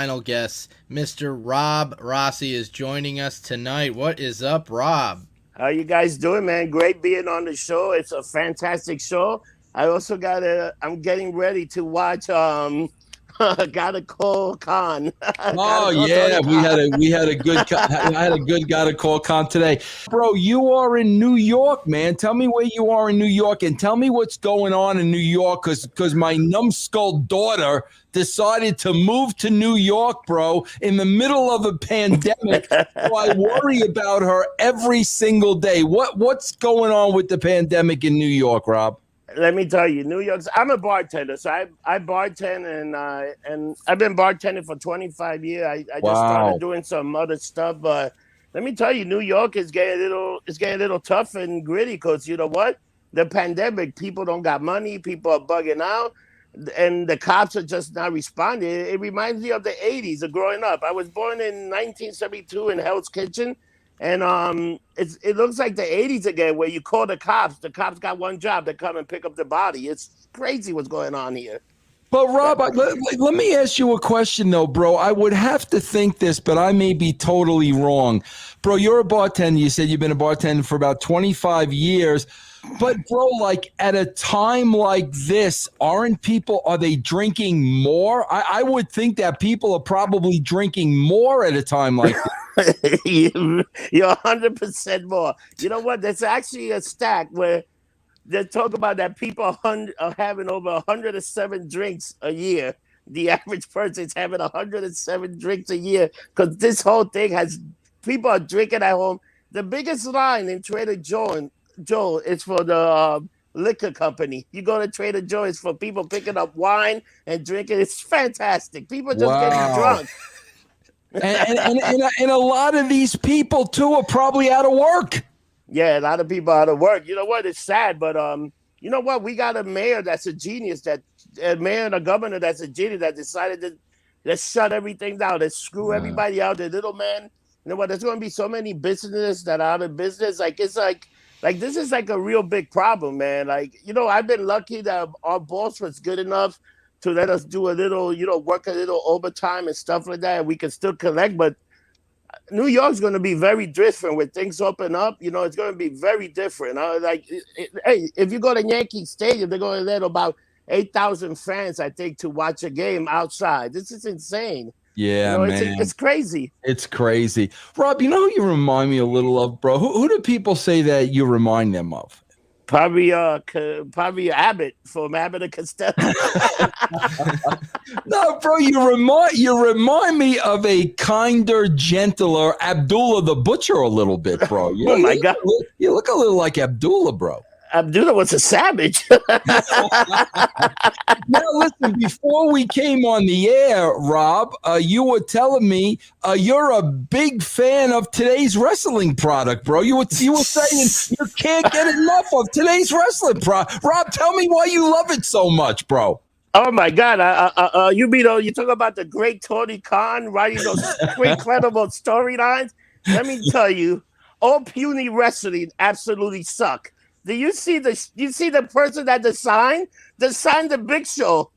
Final guest, Mr. Rob Rossi, is joining us tonight. What is up, Rob? How you guys doing, man? Great being on the show. It's a fantastic show. I also I'm getting ready to watch Gotta Call Khan. Gotta Oh call yeah, Tony Khan. I had a good guy to call Con today, bro. You are in New York, man. Tell me where you are in New York, and tell me what's going on in New York, because my numbskull daughter decided to move to New York, bro, in the middle of a pandemic. So I worry about her every single day. What's going on with the pandemic in New York, Rob? Let me tell you, New York's. I'm a bartender, so I bartend and I've been bartending for 25 years. I just started Wow. doing some other stuff, but let me tell you, New York is getting a little tough and gritty because you know what? The pandemic, people don't got money, people are bugging out, and the cops are just not responding. It reminds me of the 80s of growing up. I was born in 1972 in Hell's Kitchen. And it looks like the 80s again, where you call the cops. The cops got one job: to come and pick up the body. It's crazy what's going on here. But Rob, let me ask you a question though, bro. I would have to think this, but I may be totally wrong. Bro, you're a bartender. You said you've been a bartender for about 25 years. But bro, like at a time like this, are they drinking more? I would think that people are probably drinking more at a time like this. You're 100% more. You know what? There's actually a stack where they talk about that people are having over 107 drinks a year. The average person is having 107 drinks a year because this whole thing has people are drinking at home. The biggest line in Joe is for the liquor company. You go to Trader Joe, it's for people picking up wine and drinking. It's fantastic. People just getting Wow. drunk. And a lot of these people too are probably out of work. Yeah, a lot of people out of work. You know what? It's sad, but you know what? We got a mayor that's a genius. That a mayor and a governor that's a genius that decided to let's shut everything down. Let's screw everybody out. The little man. You know what? There's going to be so many businesses that are out of business. Like this is like a real big problem, man. Like you know, I've been lucky that our boss was good enough to let us do a little, you know, work a little overtime and stuff like that. And we can still collect, but New York's going to be very different when things open up. You know, it's going to be very different. Hey, if you go to Yankee Stadium, they're going to let about 8,000 fans, I think, to watch a game outside. This is insane. You Yeah, know, it's man. crazy. It's crazy. Rob, you know who you remind me a little of, bro? Who do people say that you remind them of? Probably Abbott from Abbott and Costello. No, bro, you remind me of a kinder, gentler Abdullah the Butcher a little bit, bro. Oh my God, You look a little like Abdullah, bro. Abdullah was a savage. Now, listen, before we came on the air, Rob, you were telling me you're a big fan of today's wrestling product, bro. You were saying you can't get enough of today's wrestling product. Rob, tell me why you love it so much, bro. Oh my God! You talk about the great Tony Khan writing those incredible storylines. Let me tell you, all puny wrestling absolutely suck. Do you see the person that designed the Big Show?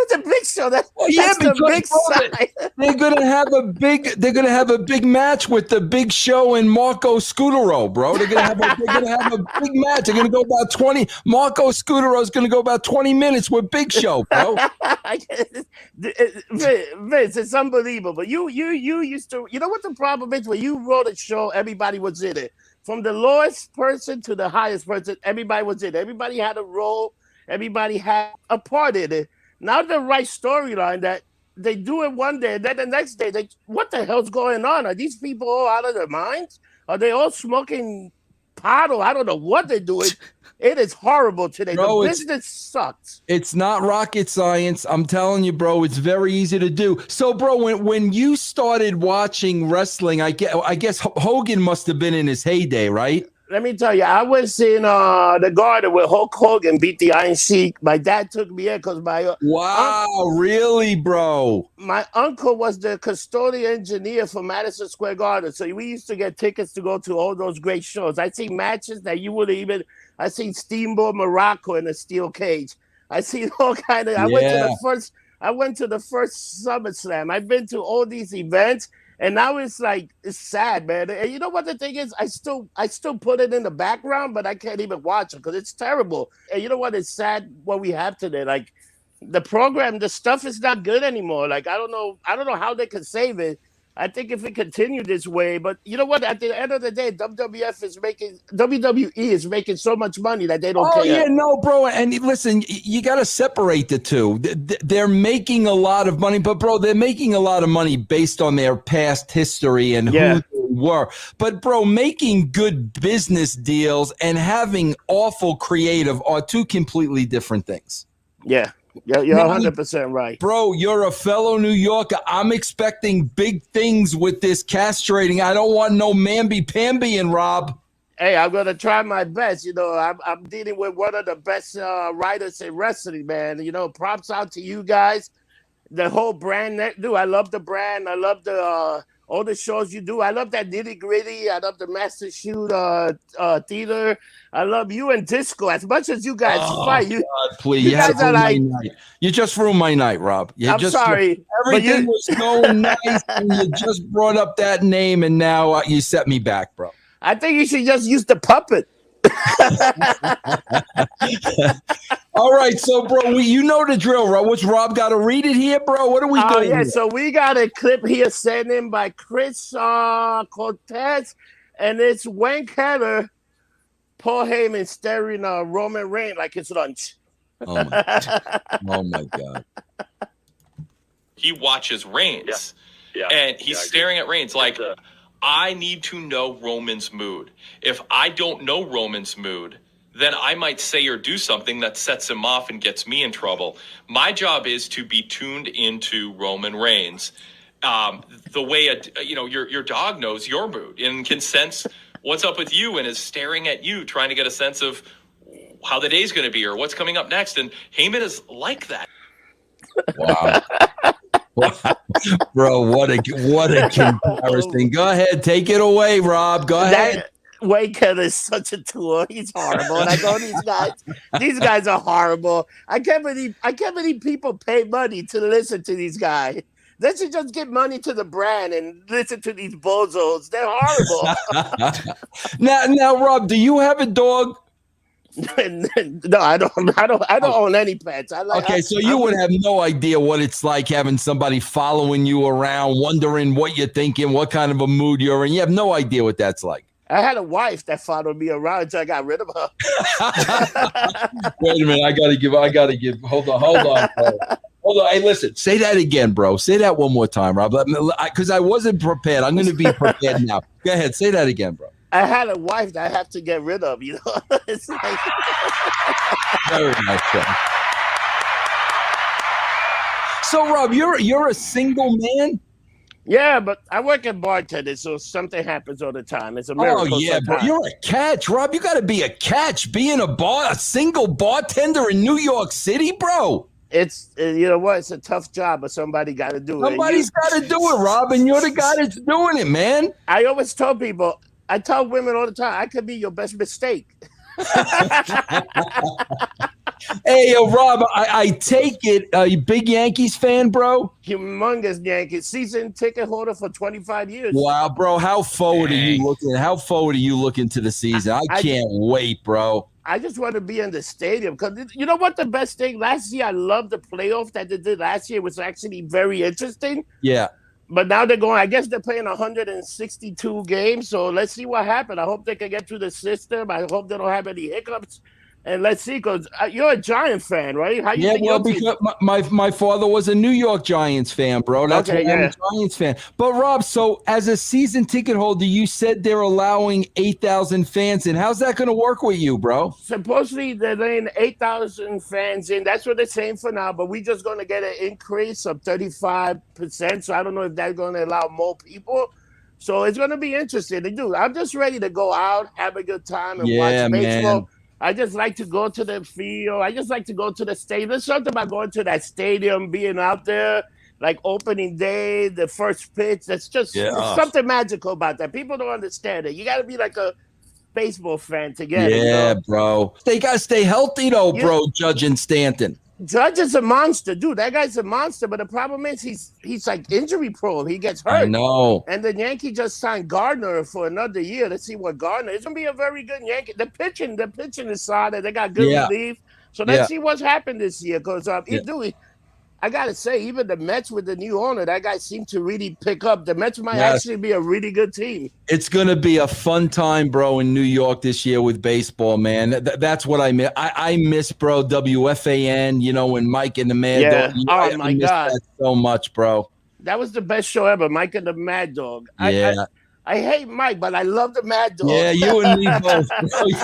The Big Show. Well, yeah, That's the because big bro, sign. they're gonna have a big match with the Big Show and Marco Scudero, bro. They're gonna have a big match. They're gonna go about 20. Marco Scudero is gonna go about 20 minutes with Big Show, bro. Vince, it's unbelievable. You used to. You know what the problem is? When you wrote a show, everybody was in it. From the lowest person to the highest person, everybody was in it. Everybody had a role. Everybody had a part in it. Now the right storyline that they do it one day, and then the next day, what the hell's going on? Are these people all out of their minds? Are they all smoking pot or I don't know what they're doing? It is horrible today. The Bro, business sucks. it's not rocket science. I'm telling you, bro. It's very easy to do. So, bro, when you started watching wrestling, I guess Hogan must have been in his heyday, right? Let me tell you, I was in the garden where Hulk Hogan beat the Iron Sheik. My dad took me in because Wow, really, bro? my uncle was the custodian engineer for Madison Square Garden. So we used to get tickets to go to all those great shows. I seen matches that you wouldn't even. I seen Steamboat Morocco in a steel cage. I seen all kind of. I went to Yeah. the first. I went to the first SummerSlam. I've been to all these events, and now it's sad, man. And you know what the thing is? I still put it in the background, but I can't even watch it because it's terrible. And you know what? It's sad what we have today. Like the program, the stuff is not good anymore. Like I don't know how they can save it. I think if it continued this way, but you know what? At the end of the day, WWE is making so much money that they don't Oh care. yeah, no, bro. And listen, you got to separate the two. They're making a lot of money, but bro, they're making a lot of money based on their past history and Yeah. who they were. But bro, making good business deals and having awful creative are two completely different things. Yeah. You're 100% right. Bro, you're a fellow New Yorker. I'm expecting big things with this castrating. I don't want no mamby-pambying, Rob. Hey, I'm gonna try my best. You know, I'm dealing with one of the best writers in wrestling, man. You know, props out to you guys. The whole brand, dude. I love the brand. I love the all the shows you do. I love that nitty gritty. I love the Master Shoot theater. I love you and Disco as much as you guys fight. You, God, please, you guys are like. You just ruined my night, Rob. I'm sorry. Everything was so nice, and you just brought up that name, and now you set me back, bro. I think you should just use the puppet. All right, so bro, you know the drill, Rob. What's Rob got to read it here, bro? What are we doing? Yeah, here? so we got a clip here sent in by Chris Cortez, and it's Wayne Keller, Paul Heyman staring Roman Reigns like it's lunch. Oh my God. He watches Reigns, and he's staring at Reigns like, I need to know Roman's mood. If I don't know Roman's mood, then I might say or do something that sets him off and gets me in trouble. My job is to be tuned into Roman Reigns, the way your dog knows your mood and can sense what's up with you and is staring at you, trying to get a sense of how the day's going to be or what's coming up next. And Heyman is like that. Wow. Bro, what a comparison. Go ahead, take it away, Rob. Go ahead. Wayne Keller is such a tool. He's horrible. Like all these guys are horrible. I can't believe people pay money to listen to these guys. They should just give money to the brand and listen to these bozos. They're horrible. Now, Rob, do you have a dog? No, I don't own any pets. So you would have no idea what it's like having somebody following you around, wondering what you're thinking, what kind of a mood you're in. You have no idea what that's like. I had a wife that followed me around until I got rid of her. Wait a minute, I gotta give. Hold on. Hey, listen. Say that again, bro. Say that one more time, Rob. Because I wasn't prepared. I'm going to be prepared now. Go ahead. Say that again, bro. I had a wife that I have to get rid of. You know, it's like very nice, bro. So, Rob, you're a single man. Yeah, but I work at bartender, so something happens all the time. It's a miracle. Oh yeah, bro. You're a catch, Rob. You got to be a catch. Being a single bartender in New York City, bro. It's you know what? It's a tough job, but somebody got to do it. Somebody's got to do it, Rob, and you're the guy that's doing it, man. I always tell people. I tell women all the time, I could be your best mistake. Hey, Rob, I take it, you big Yankees fan, bro? Humongous Yankees season ticket holder for 25 years. Wow, bro, how forward are you looking? How forward are you looking to the season? I can't wait, bro. I just want to be in the stadium because you know what the best thing last year? I loved the playoff that they did last year. It was actually very interesting. Yeah. But now they're going, I guess they're playing 162 games. So let's see what happens. I hope they can get through the system. I hope they don't have any hiccups. And let's see, because you're a Giant fan, right? How you because my father was a New York Giants fan, bro. That's why I'm a Giants fan. But, Rob, so as a season ticket holder, you said they're allowing 8,000 fans in. How's that going to work with you, bro? Supposedly, they're letting 8,000 fans in. That's what they're saying for now. But we're just going to get an increase of 35%. So I don't know if that's going to allow more people. So it's going to be interesting to do. I'm just ready to go out, have a good time, and watch baseball. Man. I just like to go to the field. I just like to go to the stadium. There's something about going to that stadium, being out there, like opening day, the first pitch. That's just something magical about that. People don't understand it. You got to be like a baseball fan to get it. Yeah, bro. They got to stay healthy, though, bro, Judge and Stanton. Judge is a monster, dude. That guy's a monster. But the problem is he's like injury prone. He gets I hurt. know. And the Yankee just signed Gardner for another year. Let's see what Gardner. It's gonna be a very good Yankee. The pitching is solid. They got good Yeah. relief. So Yeah. let's see what's happened this year. Because I gotta say, even the Mets with the new owner, that guy seemed to really pick up. The Mets might actually be a really good team. It's gonna be a fun time, bro, in New York this year with baseball, man. That's what I miss. I miss, bro, WFAN. You know, when Mike and the Mad Dog. Oh my God, that so much, bro. That was the best show ever, Mike and the Mad Dog. Yeah. I hate Mike, but I love the Mad Dog. Yeah, you and me both.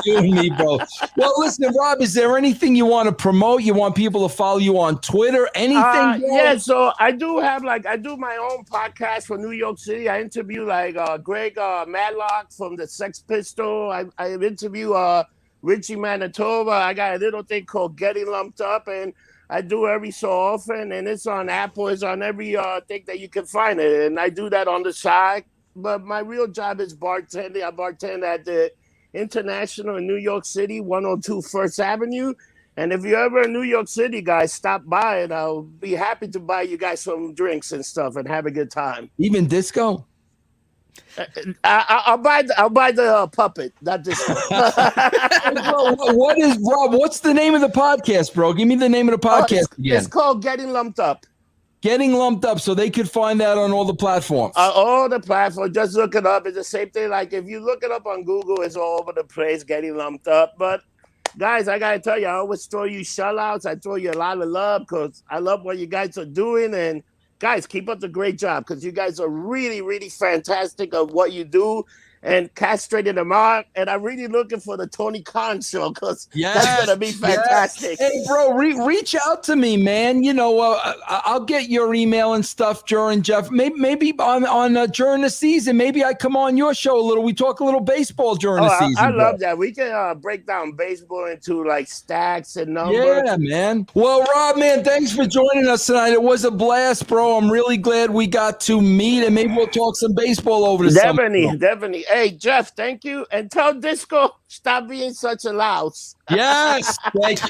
You and me both. Well, listen, Rob, is there anything you want to promote? You want people to follow you on Twitter? Anything? Yeah, so I do my own podcast for New York City. I interview Greg Matlock from the Sex Pistol. I interview Richie Manitoba. I got a little thing called Getting Lumped Up, and I do every so often, and it's on Apple. It's on every thing that you can find it, and I do that on the side. But my real job is bartending. I bartend at the International in New York City, 102 First Avenue. And if you're ever in New York City, guys, stop by, and I'll be happy to buy you guys some drinks and stuff and have a good time. Even disco? I'll buy the puppet, not disco. What is, Rob? What's the name of the podcast, bro? Give me the name of the podcast again. It's called Getting Lumped Up. Getting Lumped Up, so they could find that on all the platforms. All the platforms. Just look it up. It's the same thing. Like if you look it up on Google, it's all over the place. Getting Lumped Up. But guys, I gotta tell you, I always throw you shout-outs. I throw you a lot of love because I love what you guys are doing. And guys, keep up the great job because you guys are really, really fantastic at what you do. And castrated them out, and I'm really looking for the Tony Khan show because that's gonna be fantastic. Yes. Hey, bro, reach out to me, man. You know, I'll get your email and stuff during Jeff. Maybe on during the season. Maybe I come on your show a little. We talk a little baseball during the season. I love that. We can break down baseball into like stacks and numbers. Yeah, man. Well, Rob, man, thanks for joining us tonight. It was a blast, bro. I'm really glad we got to meet, and maybe we'll talk some baseball over the summer. Definitely. Hey, Jeff, thank you. And tell Disco, stop being such a louse. Yes. Thank you.